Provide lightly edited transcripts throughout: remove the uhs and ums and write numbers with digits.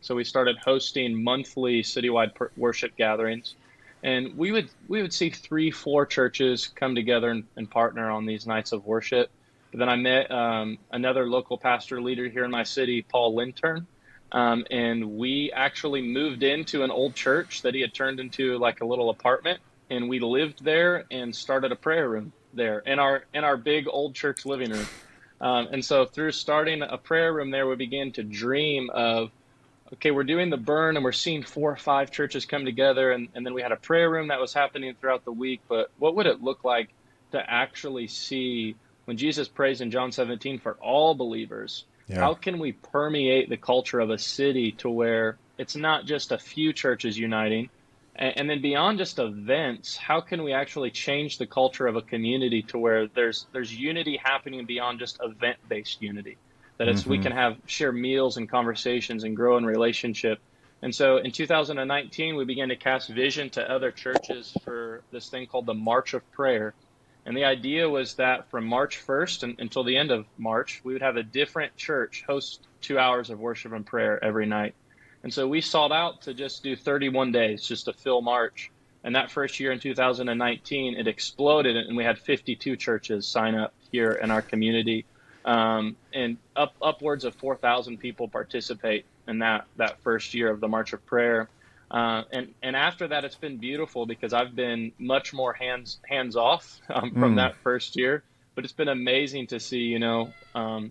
So we started hosting monthly citywide worship gatherings. And we would see three, four churches come together and partner on these nights of worship. But then I met another local pastor leader here in my city, Paul Lintern, and we actually moved into an old church that he had turned into like a little apartment, and we lived there and started a prayer room there in our big old church living room. And so through starting a prayer room there, we began to dream of, okay, we're doing the burn and we're seeing four or five churches come together. And then we had a prayer room that was happening throughout the week. But what would it look like to actually see when Jesus prays in John 17 for all believers? Yeah. How can we permeate the culture of a city to where it's not just a few churches uniting? And then beyond just events, how can we actually change the culture of a community to where there's unity happening beyond just event-based unity? That it's we Hmm. can have share meals and conversations and grow in relationship. And so in 2019, we began to cast vision to other churches for this thing called the March of Prayer. And the idea was that from March 1st until the end of March, we would have a different church host 2 hours of worship and prayer every night. And so we sought out to just do 31 days just to fill March. And that first year in 2019, it exploded, and we had 52 churches sign up here in our community, and upwards of 4,000 people participate in that first year of the March of Prayer. And after that, it's been beautiful because I've been much more hands off from Mm. that first year. But it's been amazing to see.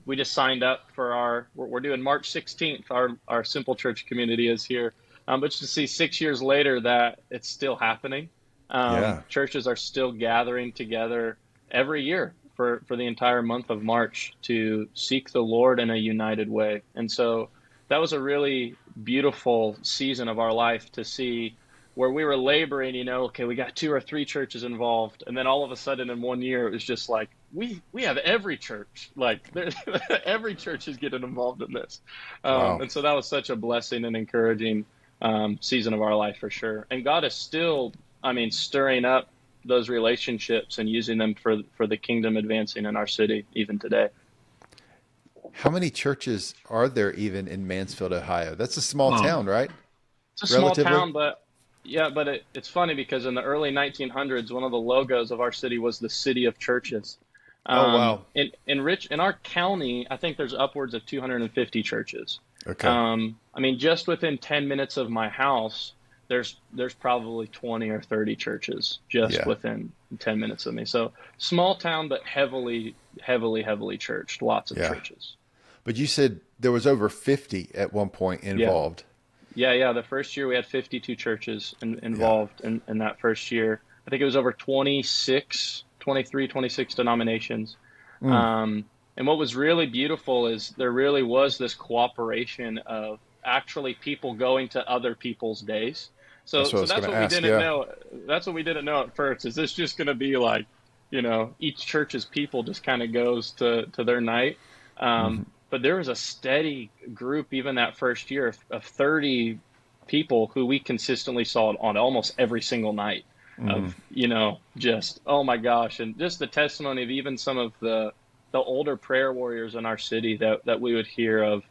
We just signed up for we're doing March 16th. Our Simple Church community is here, but to see 6 years later that it's still happening. Yeah. Churches are still gathering together every year for the entire month of March to seek the Lord in a united way. And so that was a really beautiful season of our life to see where we were laboring, okay, we got two or three churches involved. And then all of a sudden in one year, it was just like, we have every church, like every church is getting involved in this. Wow. And so that was such a blessing and encouraging season of our life for sure. And God is still, I mean, stirring up those relationships and using them for the kingdom advancing in our city even today. How many churches are there even in Mansfield, Ohio? That's a small Oh, town, right? it's a small Relatively? town, but yeah, but it's funny because in the early 1900s, one of the logos of our city was the City of Churches. Oh, wow. In our county, I think there's upwards of 250 churches. Okay. I mean, just within 10 minutes of my house, there's probably 20 or 30 churches just Yeah. within 10 minutes of me. So small town, but heavily, heavily, heavily churched. Lots of Yeah. churches. But you said there was over 50 at one point Yeah. involved. Yeah. The first year we had 52 churches Yeah. involved in that first year. I think it was over 26 denominations. Mm. And what was really beautiful is there really was this cooperation of actually people going to other people's days. That's what I So was that's going to what we ask. didn't Yeah. know. That's what we didn't know at first. Is this just going to be like, each church's people just kind of goes to their night? Hmm. But there was a steady group even that first year of 30 people who we consistently saw on almost every single night Mm. of, just, oh my gosh. And just the testimony of even some of the older prayer warriors in our city that we would hear of,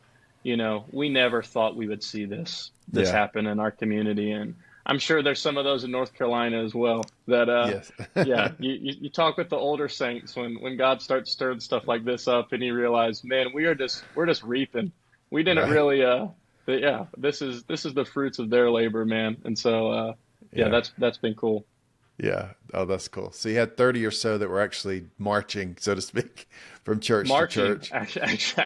we never thought we would see this Yeah. happen in our community. And I'm sure there's some of those in North Carolina as well that Yes. yeah, you talk with the older saints when God starts stirring stuff like this up and you realize, man, we're just reaping. We didn't Right. really but yeah, this is the fruits of their labor, man. And so yeah, Yeah. that's been cool. Yeah. Oh, that's cool. So you had 30 or so that were actually marching, so to speak, from church to Marching, church. actually,